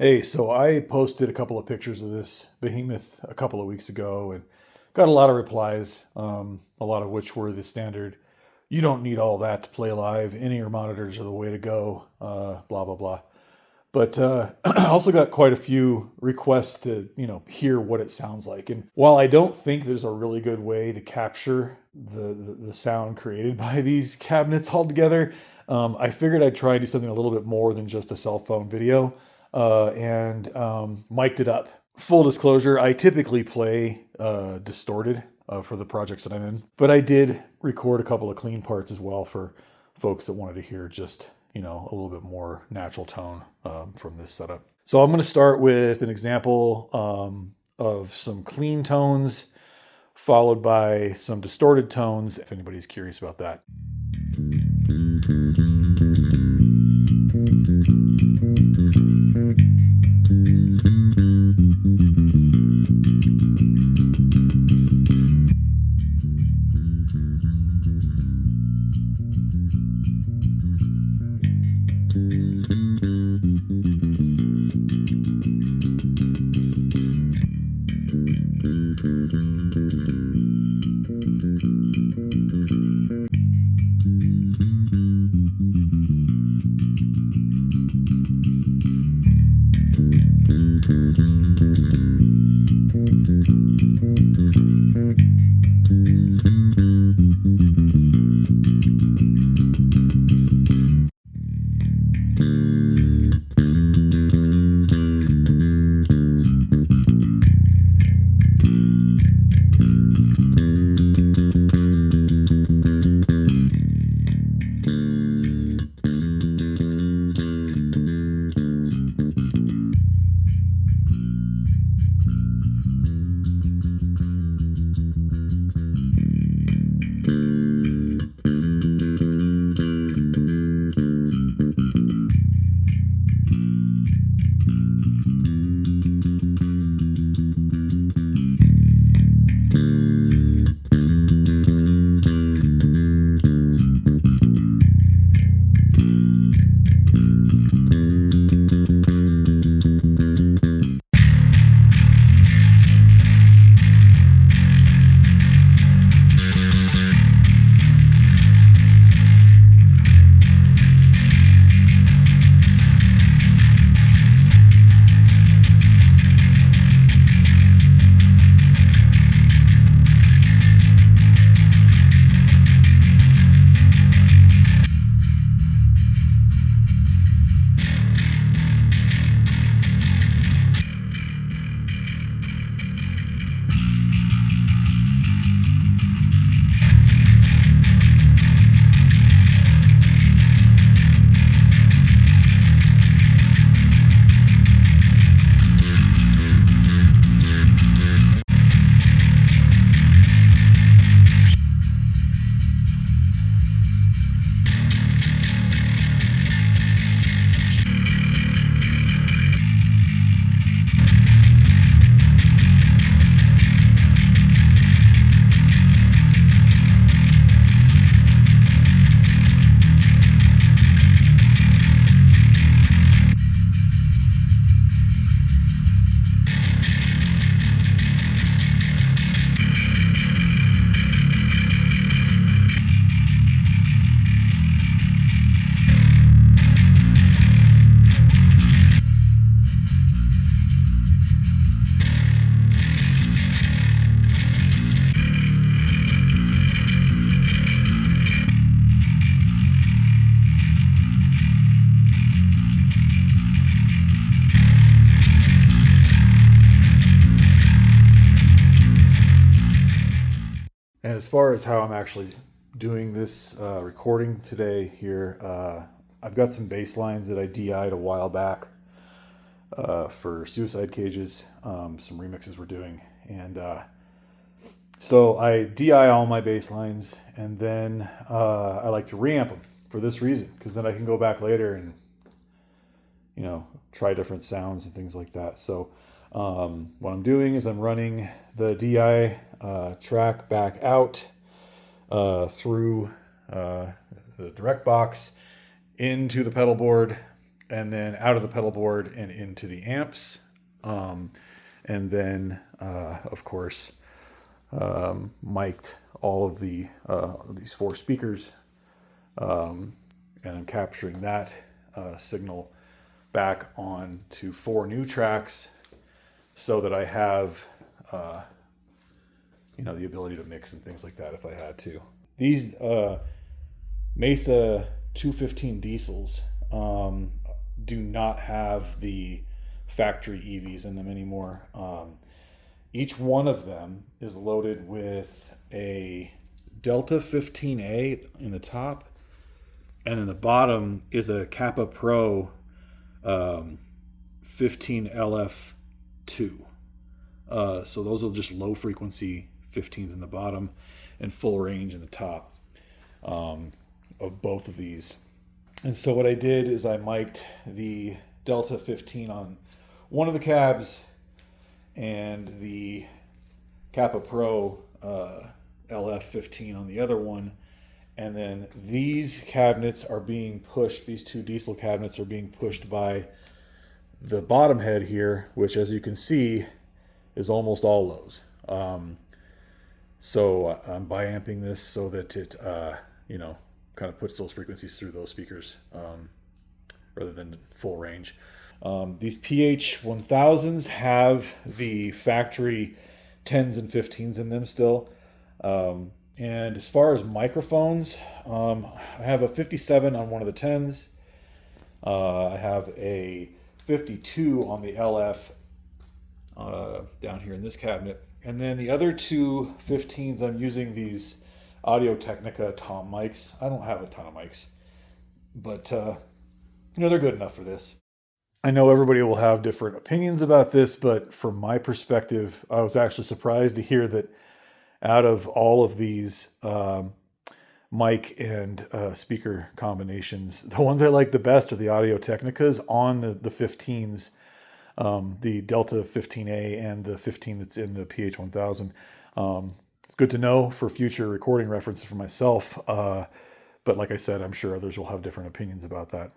Hey, so I posted a couple of pictures of this behemoth a couple of weeks ago and got a lot of replies, a lot of which were the standard, you don't need all that to play live, in-ear monitors are the way to go, blah, blah, blah. But I also got quite a few requests to, hear what it sounds like. And while I don't think there's a really good way to capture the sound created by these cabinets altogether, I figured I'd try to do something a little bit more than just a cell phone video and mic'd it up. Full disclosure, I typically play distorted for the projects that I'm in, but I did record a couple of clean parts as well for folks that wanted to hear just a little bit more natural tone from this setup. So I'm going to start with an example of some clean tones, followed by some distorted tones, if anybody's curious about that. And as far as how I'm actually doing this recording today here, I've got some bass lines that I DI'd a while back for Suicide Cages, some remixes we're doing. And so I DI all my bass lines, and then I like to reamp them for this reason, because then I can go back later and, try different sounds and things like that. So what I'm doing is I'm running the DI track back out through the direct box into the pedal board, and then out of the pedal board and into the amps. And then, of course, mic'd all of these 4 speakers, and I'm capturing that signal back on to 4 new tracks, so that I have the ability to mix and things like that if I had to. These Mesa 215 Diesels do not have the factory EVs in them anymore. Each one of them is loaded with a Delta 15A in the top, and in the bottom is a Kappa Pro 15LF2. So those are just low frequency 15s in the bottom and full range in the top of both of these. And so what I did is I mic'd the Delta 15 on one of the cabs and the Kappa Pro LF15 on the other one. And then these cabinets are being pushed, these 2 diesel cabinets are being pushed by the bottom head here, which, as you can see, is almost all lows. So I'm bi-amping this so that it, kind of puts those frequencies through those speakers rather than full range. These PH1000s have the factory 10s and 15s in them still. And as far as microphones, I have a 57 on one of the 10s. I have a 52 on the LF down here in this cabinet. And then the other 2 15s, I'm using these Audio Technica tom mics. I don't have a ton of mics, but they're good enough for this. I know everybody will have different opinions about this, but from my perspective, I was actually surprised to hear that out of all of these mic and speaker combinations, the ones I like the best are the Audio Technicas on the 15s, the Delta 15A and the 15 that's in the PH1000. It's good to know for future recording references for myself, but like I said, I'm sure others will have different opinions about that.